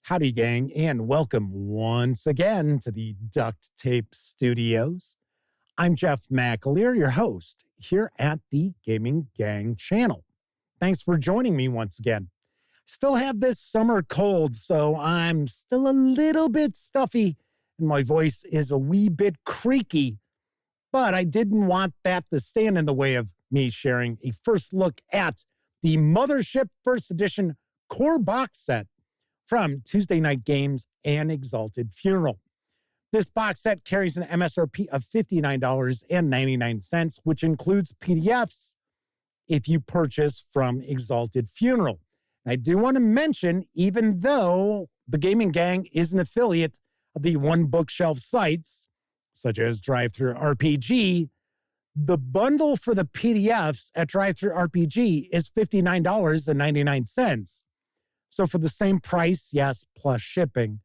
Howdy, gang, and welcome once again to the Duct Tape Studios. I'm Jeff McAleer, your host here at the Gaming Gang channel. Thanks for joining me once again. Still have this summer cold, so I'm still a little bit stuffy, and my voice is a wee bit creaky, but I didn't want that to stand in the way of me sharing a first look at the Mothership First Edition Core Box Set from Tuesday Night Games and Exalted Funeral. This box set carries an MSRP of $59.99, which includes PDFs if you purchase from Exalted Funeral. And I do want to mention, even though the Gaming Gang is an affiliate of the One Bookshelf sites, such as DriveThruRPG, the bundle for the PDFs at DriveThruRPG is $59.99. So for the same price, yes, plus shipping,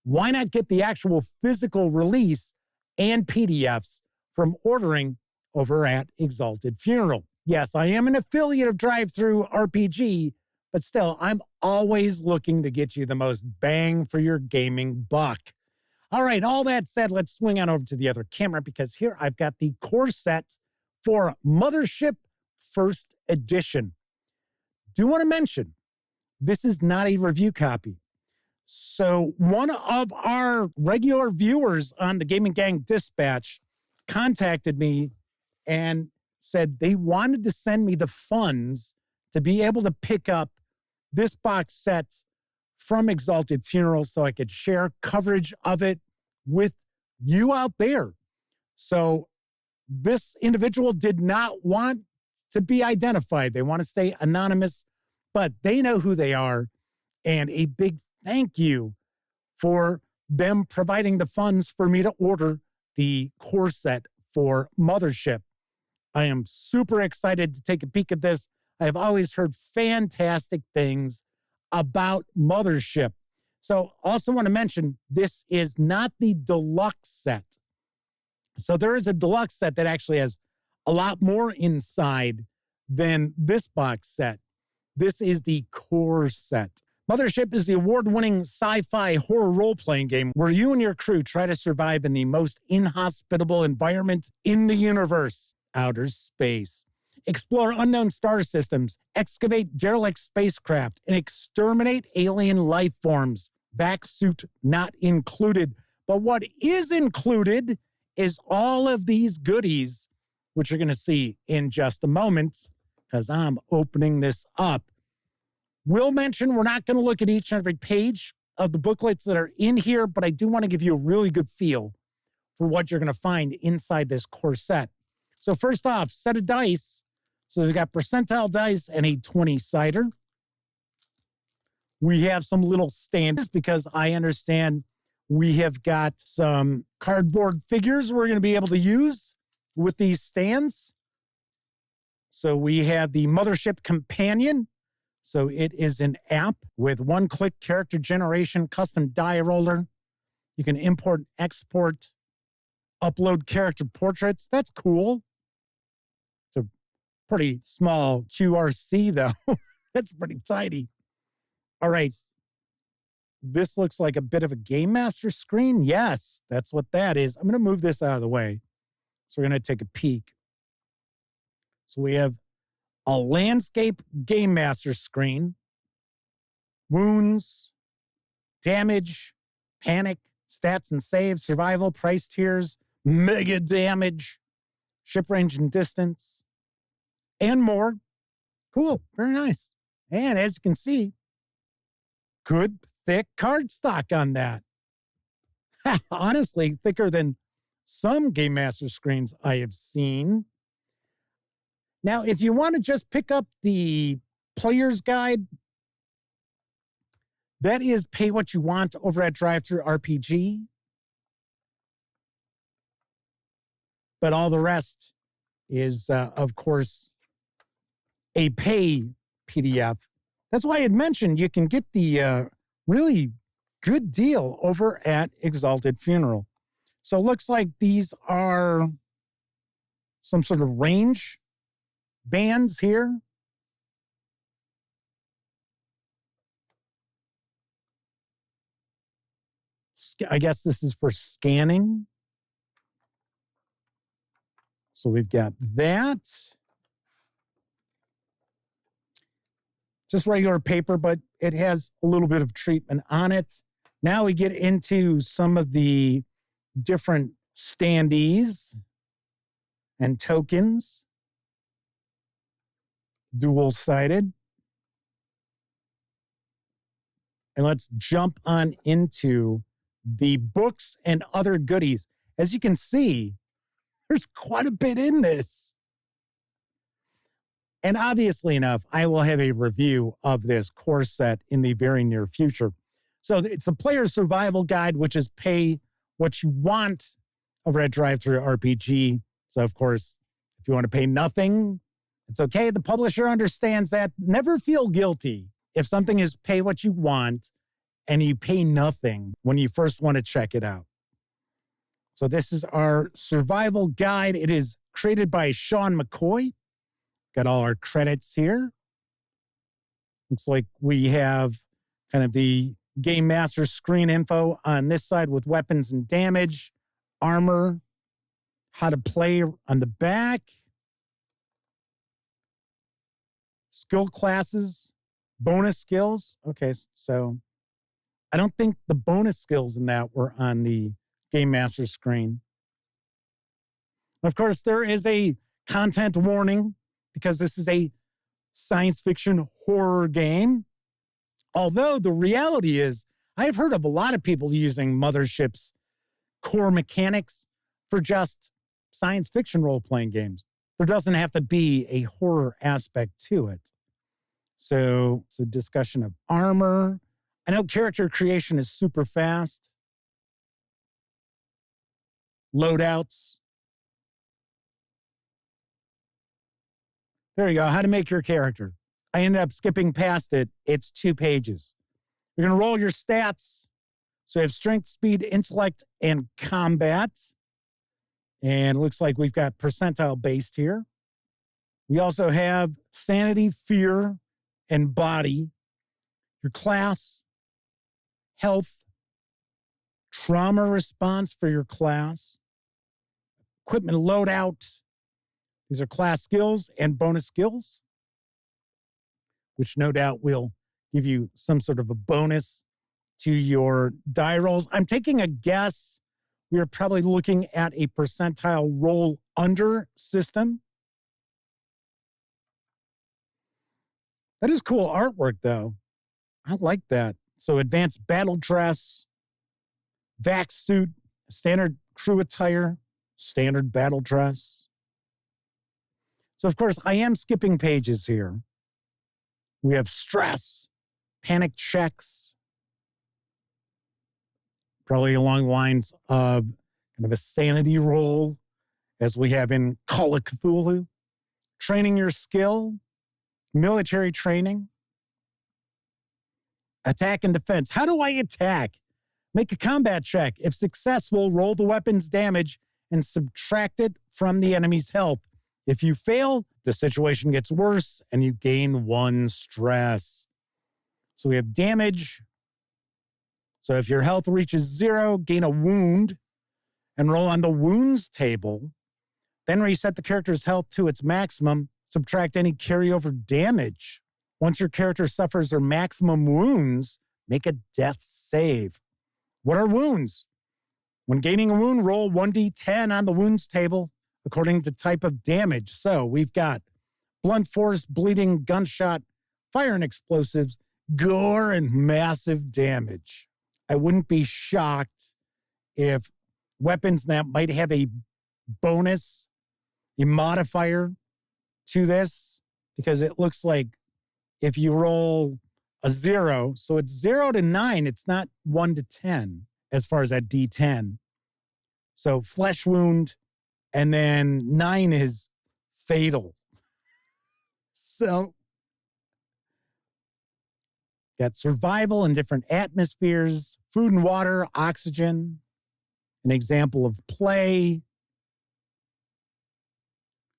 why not get the actual physical release and PDFs from ordering over at Exalted Funeral? Yes, I am an affiliate of DriveThruRPG, but still, I'm always looking to get you the most bang for your gaming buck. All right, all that said, let's swing on over to the other camera because here I've got the core set for Mothership First Edition. Do want to mention, this is not a review copy. So one of our regular viewers on the Gaming Gang Dispatch contacted me and said they wanted to send me the funds to be able to pick up this box set from Exalted Funeral so I could share coverage of it with you out there. So this individual did not want to be identified. They want to stay anonymous, but they know who they are. And a big thank you for them providing the funds for me to order the core set for Mothership. I am super excited to take a peek at this. I have always heard fantastic things about Mothership. So also want to mention, this is not the deluxe set. So there is a deluxe set that actually has a lot more inside than this box set. This is the core set. Mothership is the award-winning sci-fi horror role-playing game where you and your crew try to survive in the most inhospitable environment in the universe, outer space. Explore unknown star systems, excavate derelict spacecraft, and exterminate alien life forms. Vac-suit not included. But what is included is all of these goodies, which you're going to see in just a moment, because I'm opening this up. We'll mention we're not going to look at each and every page of the booklets that are in here, but I do want to give you a really good feel for what you're going to find inside this core set. So first off, set of dice. So we've got percentile dice and a 20-sider. We have some little stands because I understand we have got some cardboard figures we're going to be able to use with these stands. So we have the Mothership Companion. So it is an app with one-click character generation, custom die roller. You can import and export, upload character portraits. That's cool. It's a pretty small QRC, though. That's pretty tiny. All right. This looks like a bit of a Game Master screen. Yes, that's what that is. I'm going to move this out of the way. So we're going to take a peek. So we have a landscape Game Master screen, wounds, damage, panic, stats and saves, survival, price tiers, mega damage, ship range and distance, and more. Cool, very nice. And as you can see, good thick cardstock on that. Honestly, thicker than some Game Master screens I have seen. Now, if you want to just pick up the player's guide, that is pay what you want over at DriveThruRPG. But all the rest is, of course, a pay PDF. That's why I had mentioned you can get the really good deal over at Exalted Funeral. So it looks like these are some sort of range bands here. I guess this is for scanning. So we've got that. Just regular paper, but it has a little bit of treatment on it. Now we get into some of the different standees and tokens. Dual-sided. And let's jump on into the books and other goodies. As you can see, there's quite a bit in this. And obviously enough, I will have a review of this core set in the very near future. So it's a player survival guide, which is pay what you want over at DriveThruRPG. So, of course, if you want to pay nothing, it's okay. The publisher understands that. Never feel guilty if something is pay what you want and you pay nothing when you first want to check it out. So this is our survival guide. It is created by Sean McCoy. Got all our credits here. Looks like we have kind of the Game Master screen info on this side with weapons and damage, armor, how to play on the back, skill classes, bonus skills. Okay, so I don't think the bonus skills in that were on the Game Master screen. Of course, there is a content warning because this is a science fiction horror game. Although the reality is, I've heard of a lot of people using Mothership's core mechanics for just science fiction role-playing games. There doesn't have to be a horror aspect to it. So it's a discussion of armor. I know character creation is super fast. Loadouts. There you go. How to make your character. I ended up skipping past it. It's 2 pages. You're going to roll your stats. So you have strength, speed, intellect, and combat. And it looks like we've got percentile based here. We also have sanity, fear, and body. Your class, health, trauma response for your class, equipment loadout. These are class skills and bonus skills, which no doubt will give you some sort of a bonus to your die rolls. I'm taking a guess. We are probably looking at a percentile roll under system. That is cool artwork, though. I like that. So advanced battle dress, vac suit, standard crew attire, standard battle dress. So, of course, I am skipping pages here. We have stress, panic checks, probably along the lines of kind of a sanity roll, as we have in Call of Cthulhu. Training your skill, military training, attack and defense. How do I attack? Make a combat check. If successful, roll the weapon's damage and subtract it from the enemy's health. If you fail, the situation gets worse and you gain 1 stress. So we have damage. So if your health reaches 0, gain a wound and roll on the wounds table. Then reset the character's health to its maximum. Subtract any carryover damage. Once your character suffers their maximum wounds, make a death save. What are wounds? When gaining a wound, roll 1d10 on the wounds table according to type of damage. So we've got blunt force, bleeding, gunshot, fire and explosives, gore, and massive damage. I wouldn't be shocked if weapons that might have a bonus, a modifier to this, because it looks like if you roll a 0, so it's 0 to 9, it's not 1 to 10 as far as that D10. So flesh wound, and then 9 is fatal. So got survival in different atmospheres, food and water, oxygen, an example of play,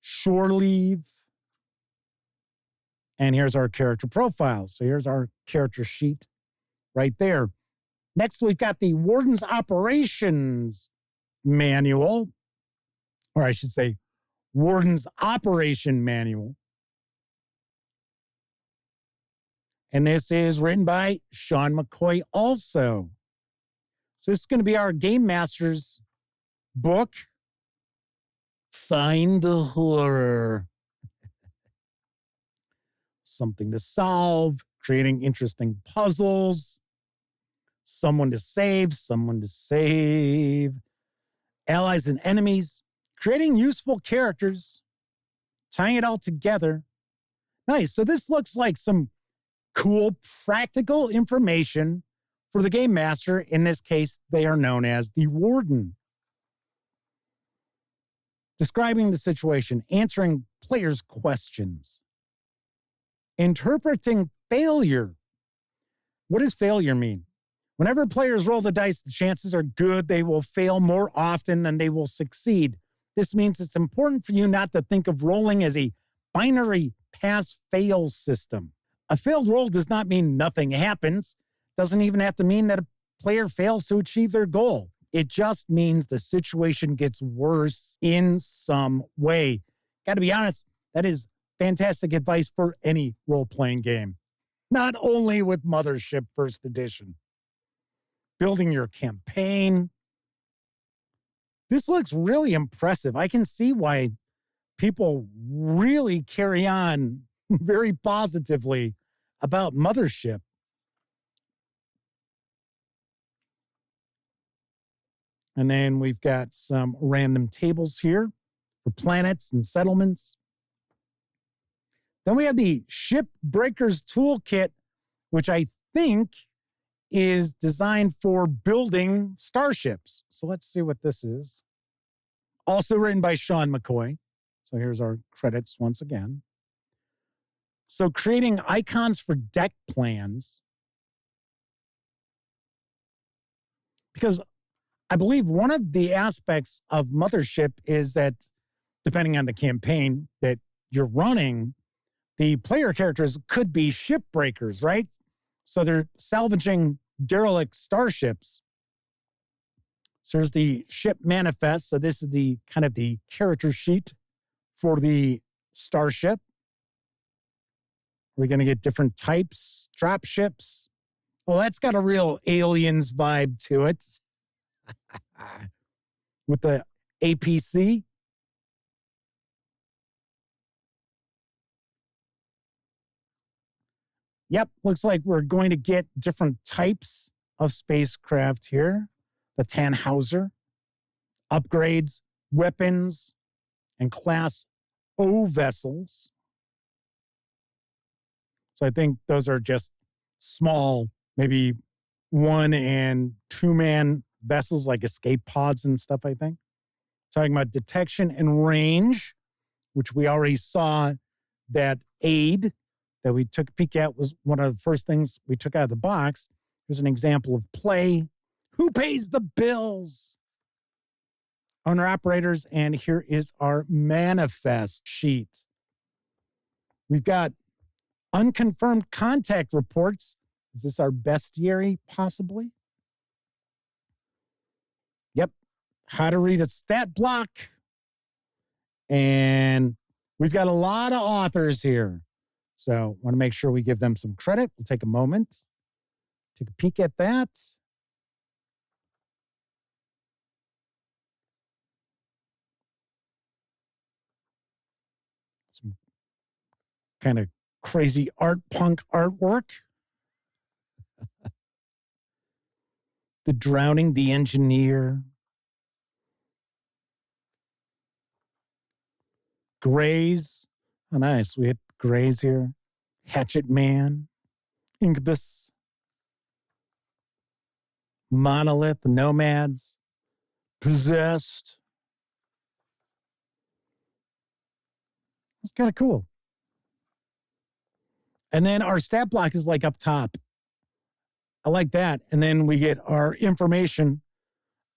shore leave. And here's our character profile. So here's our character sheet right there. Next, we've got the Warden's Operations Manual, or I should say, Warden's Operation Manual. And this is written by Sean McCoy also. So this is going to be our Game Master's book, Find the Horror. Something to solve, creating interesting puzzles, someone to save, allies and enemies, creating useful characters, tying it all together. Nice. So this looks like some cool, practical information for the Game Master. In this case, they are known as the Warden. Describing the situation, answering players' questions, interpreting failure. What does failure mean? Whenever players roll the dice, the chances are good they will fail more often than they will succeed. This means it's important for you not to think of rolling as a binary pass-fail system. A failed roll does not mean nothing happens. Doesn't even have to mean that a player fails to achieve their goal. It just means the situation gets worse in some way. Got to be honest, that is fantastic advice for any role-playing game. Not only with Mothership First Edition. Building your campaign. This looks really impressive. I can see why people really carry on very positively about Mothership. And then we've got some random tables here for planets and settlements. Then we have the Shipbreaker's Toolkit, which I think is designed for building starships. So let's see what this is. Also written by Sean McCoy. So here's our credits once again. So creating icons for deck plans. Because I believe one of the aspects of Mothership is that depending on the campaign that you're running, the player characters could be shipbreakers, right? So they're salvaging derelict starships. So there's the ship manifest. So this is the kind of the character sheet for the starship. We're going to get different types, drop ships. Well, that's got a real Aliens vibe to it. With the APC. Yep, looks like we're going to get different types of spacecraft here. The Tannhauser, upgrades, weapons, and Class O vessels. So I think those are just small, maybe 1- and 2-man vessels like escape pods and stuff, I think. Talking about detection and range, which we already saw that aid that we took a peek at was one of the first things we took out of the box. Here's an example of play. Who pays the bills? Owner-operators, and here is our manifest sheet. We've got unconfirmed contact reports. Is this our bestiary, possibly? Yep. How to read a stat block. And we've got a lot of authors here. So want to make sure we give them some credit. We'll take a moment, take a peek at that. Some kind of crazy art punk artwork. The Drowning, the Engineer. Grays. Oh, nice. We hit Grays here. Hatchet Man. Incubus. Monolith, the Nomads. Possessed. It's kind of cool. And then our stat block is like up top. I like that. And then we get our information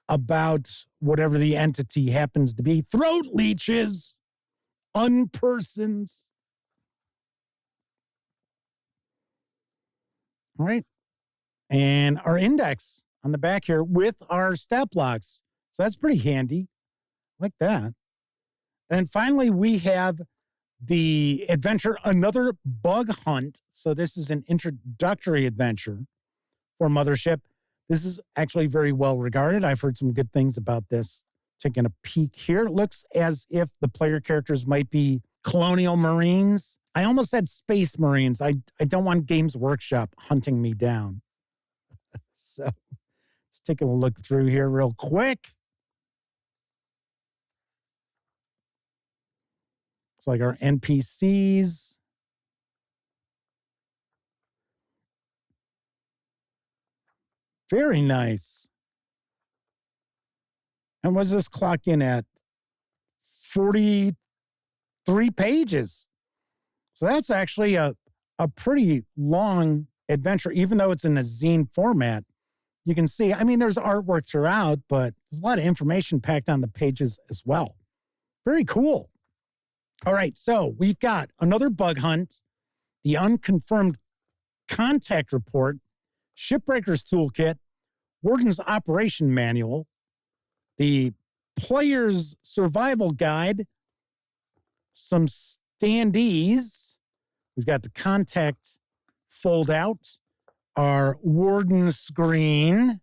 about whatever the entity happens to be. Throat leeches, unpersons. All right. And our index. on the back here with our stat blocks. So that's pretty handy. Like that. And finally, we have the adventure, Another Bug Hunt. So this is an introductory adventure for Mothership. This is actually very well regarded. I've heard some good things about this. Taking a peek here. It looks as if the player characters might be colonial marines. I almost said space marines. I don't want Games Workshop hunting me down. So let's take a look through here real quick. Looks like our NPCs. Very nice. And what does this clock in at? 43 pages. So that's actually a pretty long adventure, even though it's in a zine format. You can see, I mean, there's artwork throughout, but there's a lot of information packed on the pages as well. Very cool. All right, so we've got Another Bug Hunt, the Unconfirmed Contact Report, Shipbreaker's Toolkit, Warden's Operation Manual, the Player's Survival Guide, some standees. We've got the contact fold out, our Warden screen,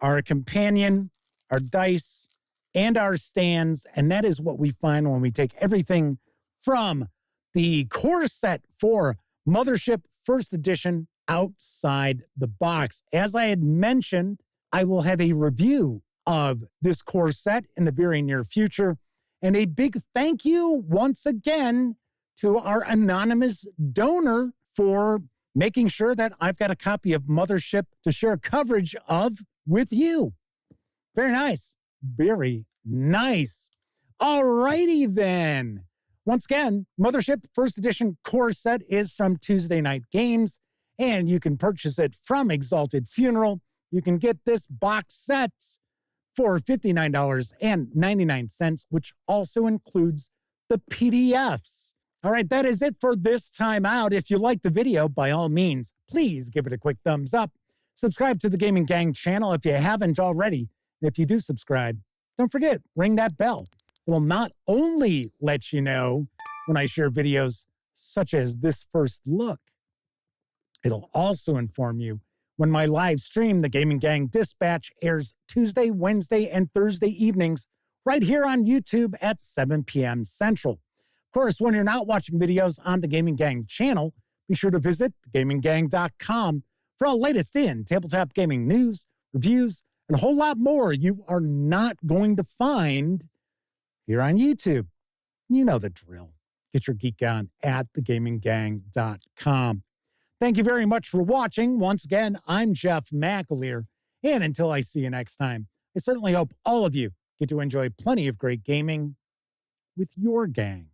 our companion, our dice, and our stands. And that is what we find when we take everything from the core set for Mothership First Edition outside the box. As I had mentioned, I will have a review of this core set in the very near future. And a big thank you once again to our anonymous donor for making sure that I've got a copy of Mothership to share coverage of with you. Very nice. Very nice. All righty then. Once again, Mothership First Edition core set is from Tuesday Night Games, and you can purchase it from Exalted Funeral. You can get this box set for $59.99, which also includes the PDFs. All right, that is it for this time out. If you like the video, by all means, please give it a quick thumbs up. Subscribe to the Gaming Gang channel if you haven't already. And if you do subscribe, don't forget, ring that bell. It will not only let you know when I share videos such as this first look, it'll also inform you when my live stream, the Gaming Gang Dispatch, airs Tuesday, Wednesday, and Thursday evenings right here on YouTube at 7 p.m. Central. Of course, when you're not watching videos on the Gaming Gang channel, be sure to visit thegaminggang.com for all latest in tabletop gaming news, reviews, and a whole lot more you are not going to find here on YouTube. You know the drill. Get your geek on at thegaminggang.com. Thank you very much for watching. Once again, I'm Jeff McAleer, and until I see you next time, I certainly hope all of you get to enjoy plenty of great gaming with your gang.